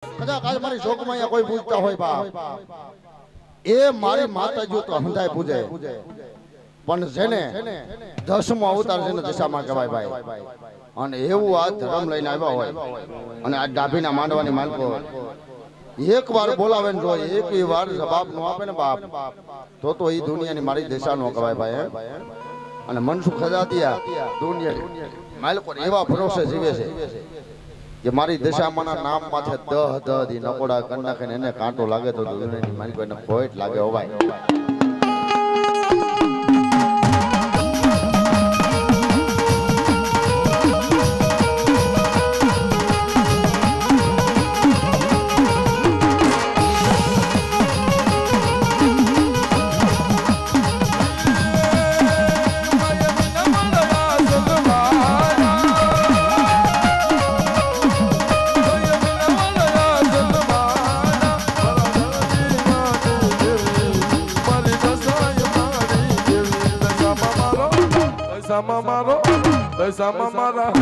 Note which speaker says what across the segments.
Speaker 1: કદાચ આજ મારી શોકમાં અહીંયા કોઈ પૂજતા હોય બાપ એ મારી માતાજી તો હંધાય પૂજે પણ જેને દસમો અવતાર જેને દશામાં કહેવાય ભાઈ અને એવું આ ધર્મ લઈને આવ્યા હોય અને આ ડાભીના માંડવાની માલકો એક વાર બોલાવે ને જો એક વાર જવાબ નો આપે ને બાપ તો એ દુનિયાની મારી દશાનો કહેવાય ભાઈ અને મનસુખ ખજાતિયા દુનિયા માલકો એવા ભરોસે જીવે છે કે મારી દશામાંના નામ માથે દહ દી નકોડા કરી નાખે ને એને કાંટો લાગે તો દુનિયાની મારી કોઈને ખોટ લાગે હો ભાઈ
Speaker 2: Sama mara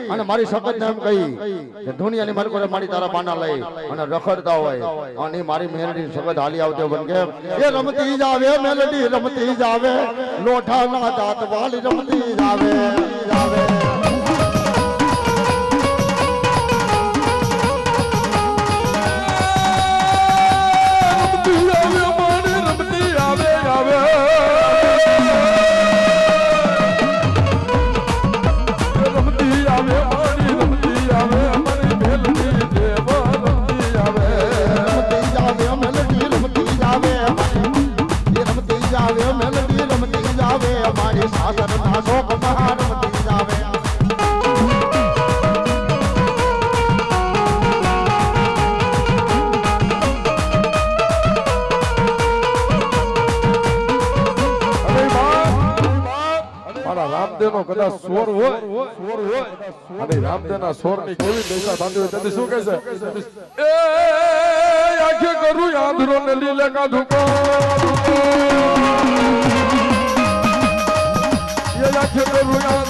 Speaker 1: અને મારી સખતને એમ કહી કે દુનિયાની મારી કોઈ મારી તારા બાના લઈ અને રખડતા હોય અને મારી મેલડી સખત હાલી આવતી બન કે એ રમતી જાવે મેલડી રમતી જાવે લોઢાના દાંત વાળી રમતી જાવે જાવે
Speaker 2: કદાચ સોર હોય અને રામદેવના સોર ની કેવી દશા થતી હોય તેથી શું કહે છે એ આખે કરું યાદરો ને લીલે કા ધુકો એ આખે કરું